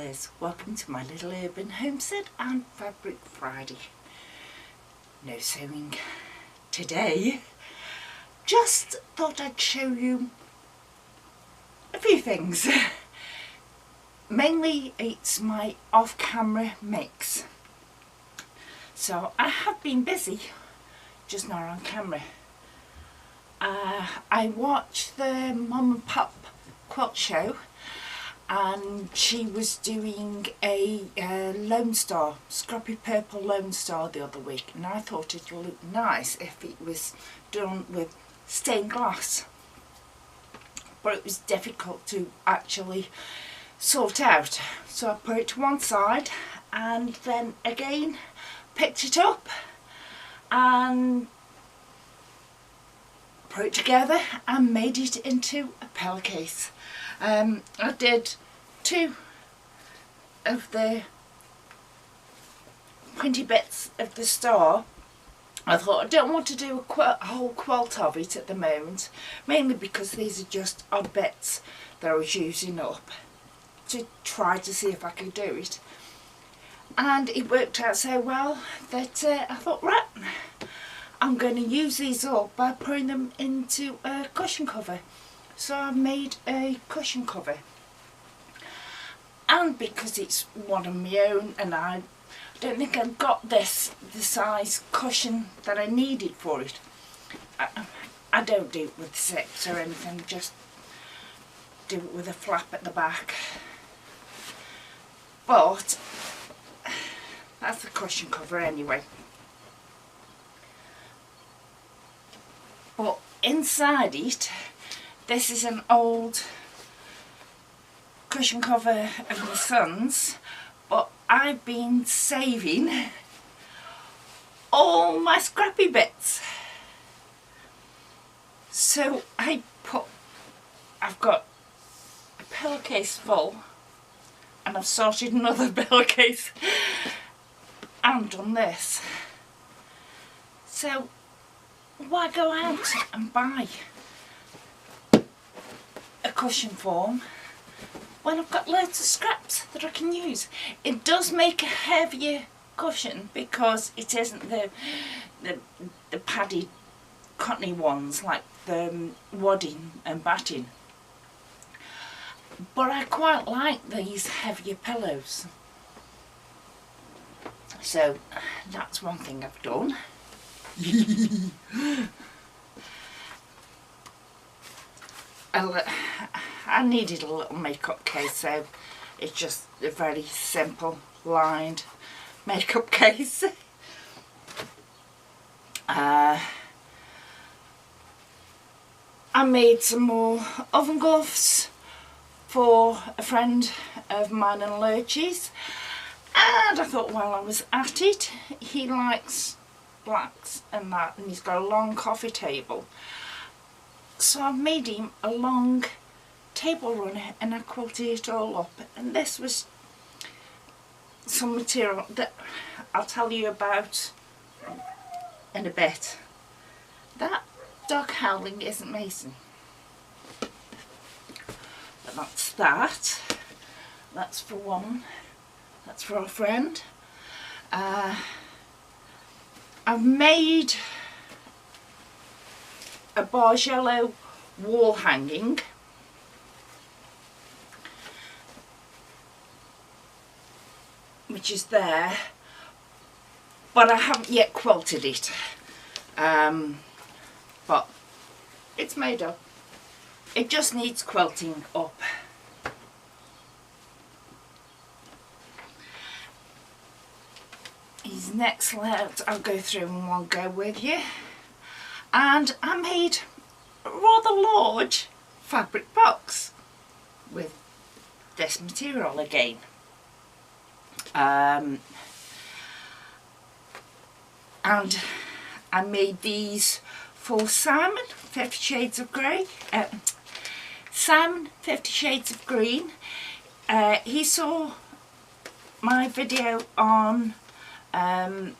Liz. Welcome to my little urban homestead and Fabric Friday. No sewing today. Just thought I'd show you a few things. Mainly it's my off-camera mix. So I have been busy, just not on camera. I watched the Mum and Pop quilt show, and she was doing a Lone Star, scrappy purple Lone Star the other week, and I thought it would look nice if it was done with stained glass, but it was difficult to actually sort out, so I put it to one side and then again picked it up and put it together and made it into a pillowcase. I did two of the pointy bits of the star. I thought I don't want to do a whole quilt of it at the moment, mainly because these are just odd bits that I was using up to try to see if I could do it. And it worked out so well that I thought, right, I'm going to use these up by putting them into a cushion cover. So I've made a cushion cover, and because it's one of my own and I don't think I've got the size cushion that I needed for it, I don't do it with zips or anything, just do it with a flap at the back. But that's the cushion cover anyway. But inside it, this is an old cushion cover of my son's, but I've been saving all my scrappy bits. So I've got a pillowcase full, and I've sorted another pillowcase and done this. So why go out and buy a cushion form when I've got loads of scraps that I can use? It does make a heavier cushion because it isn't the padded cottony ones like the wadding and batting, but I quite like these heavier pillows. So that's one thing I've done. I needed a little makeup case, so it's just a very simple lined makeup case. I made some more oven gloves for a friend of mine in Lurches, and I thought while I was at it, he likes blacks and that, and he's got a long coffee table. So I've made him a long table runner and I quilted it all up, and this was some material that I'll tell you about in a bit. That dog howling isn't mason, but that's that. That's for one, that's for a friend. I've made a Bargello wall hanging, which is there, but I haven't yet quilted it, but it's made up. It just needs quilting up. These next layouts I'll go through in one go with you. And I made a rather large fabric box with this material again. And I made these for Simon, 50 Shades of Grey. Simon, 50 Shades of Green. He saw my video on can't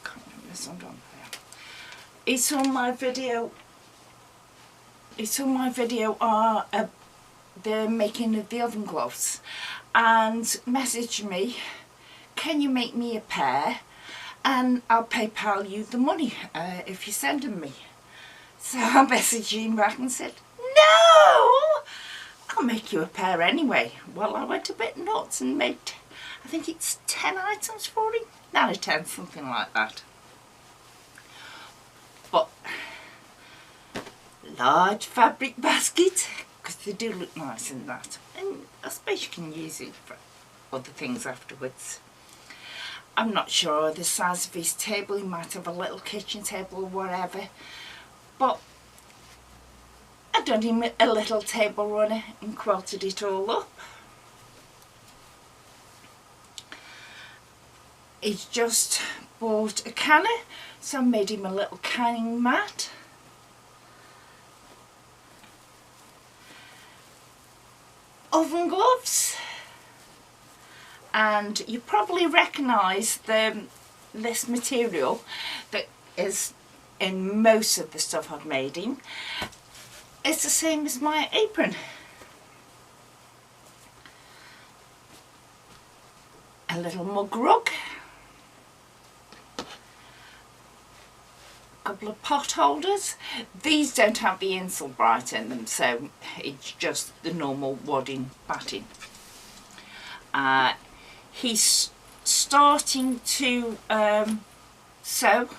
remember this one on. He saw my video the making of the oven gloves and messaged me, can you make me a pair and I'll PayPal you the money if you send them me. So I messaged him back and said, no, I'll make you a pair anyway. Well, I went a bit nuts and made, I think it's 10 items for him, 9 or 10, something like that. But large fabric basket, because they do look nice in that, and I suppose you can use it for other things afterwards. I'm not sure the size of his table, he might have a little kitchen table or whatever, but I done him a little table runner and quilted it all up. He's just bought a canner, so I made him a little canning mat. Oven gloves, and you probably recognise this material that is in most of the stuff I've made him. It's the same as my apron. A little mug rug, a couple of pot holders. These don't have the Insulbright in them, so it's just the normal wadding batting. He's starting to sew,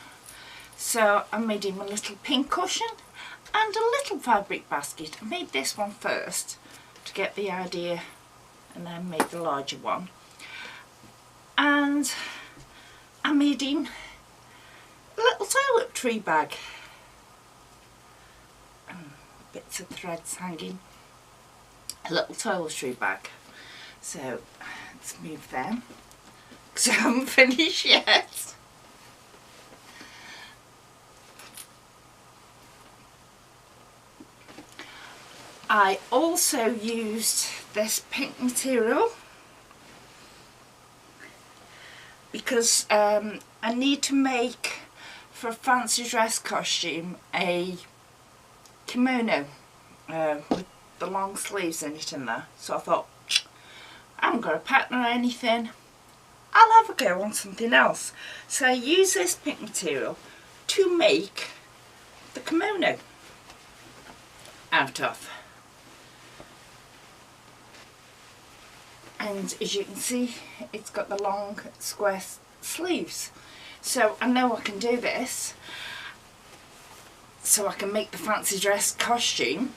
so I made him a little pin cushion and a little fabric basket. I made this one first to get the idea and then made the larger one. And I made him a little toiletry bag. Bits of threads hanging. A little toiletry bag. So let's move them because I haven't finished yet. I also used this pink material because I need to make, for a fancy dress costume, a kimono with the long sleeves in it and there. So I thought, I haven't got a pattern or anything, I'll have a go on something else. So I use this pink material to make the kimono out of. And as you can see, it's got the long square sleeves. So I know I can do this, so I can make the fancy dress costume,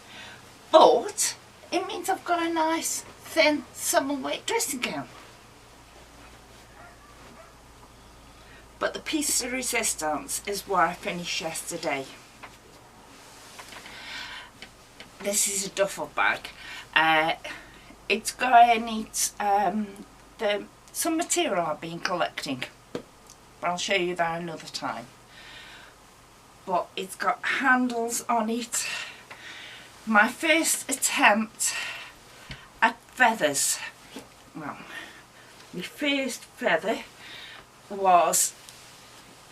but it means I've got a nice thin summer weight dressing gown. But the piece de resistance is where I finished yesterday. This is a duffel bag. It's got in it some material I've been collecting, but I'll show you that another time. But it's got handles on it. My first attempt at feathers. Well, my first feather was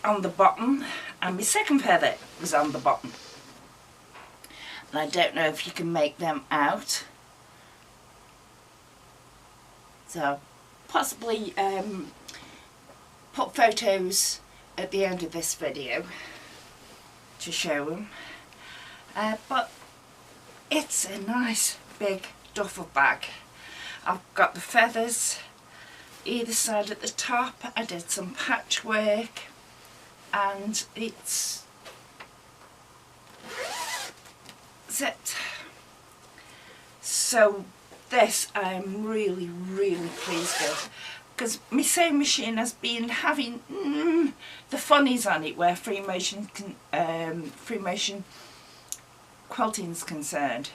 on the bottom and my second feather was on the bottom. And I don't know if you can make them out. So possibly put photos at the end of this video to show them. But it's a nice big duffel bag. I've got the feathers either side at the top. I did some patchwork and it's it. So this I'm really pleased with, because my sewing machine has been having the funnies on it where free motion quilting is concerned,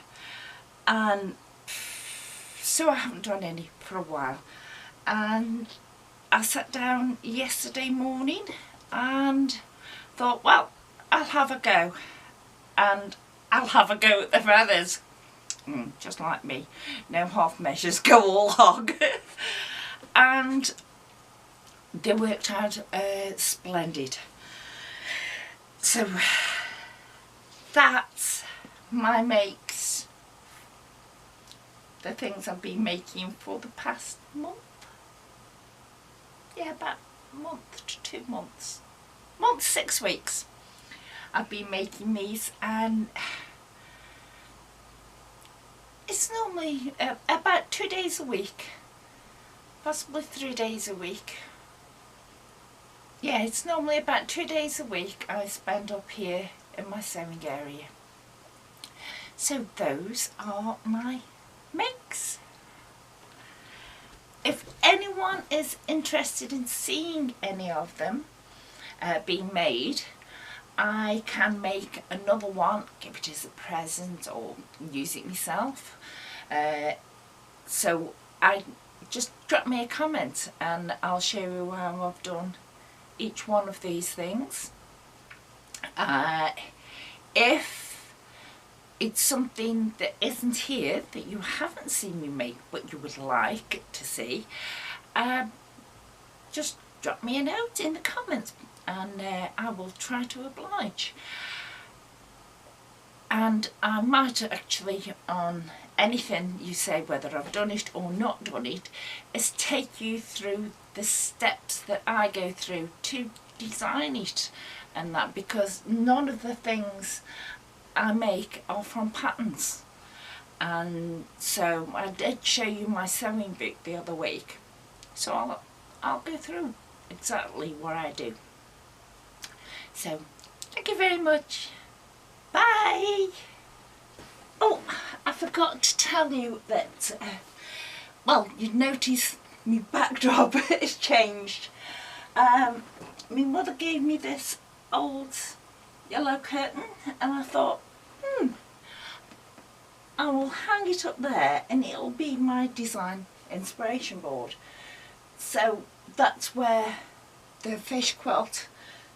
and so I haven't done any for a while. And I sat down yesterday morning and thought, well, I'll have a go, and I'll have a go at the feathers. Just like me, no half measures, go all hog. And they worked out splendid. So that's my makes the things I've been making for the past month. Yeah, about a month to 2 months. Month, 6 weeks. I've been making these, and it's normally about 2 days a week, possibly 3 days a week. Yeah, it's normally about 2 days a week I spend up here in my sewing area. So those are my makes. If anyone is interested in seeing any of them being made, I can make another one, give it as a present or use it myself. So I just drop me a comment and I'll show you how I've done each one of these things. If it's something that isn't here that you haven't seen me make but you would like to see, just drop me a note in the comments and I will try to oblige. And I might actually, on anything you say, whether I've done it or not done it, is take you through the steps that I go through to design it and that, because none of the things I make are from patterns. And so I did show you my sewing book the other week, so I'll go through exactly what I do. So thank you very much. Bye. Oh, I forgot to tell you that, well, you'd notice my backdrop has changed. My mother gave me this old yellow curtain and I thought, I will hang it up there and it'll be my design inspiration board. So that's where the fish quilt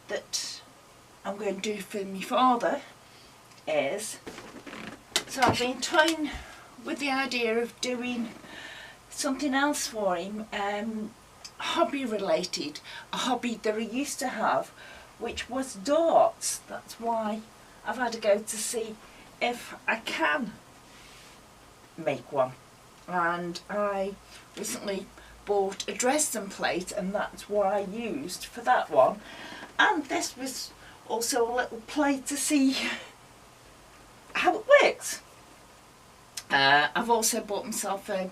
that I'm going to do for my father is. So I've been toying with the idea of doing something else for him, hobby related, a hobby that I used to have, which was darts. That's why I've had to go to see if I can make one, and I recently bought a Dresden plate and that's what I used for that one, and this was also a little plate to see how it works. I've also bought myself a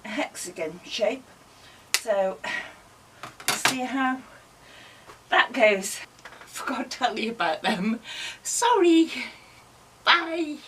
hexagon shape, so we'll see how that goes. Forgot to tell you about them. Sorry. Bye.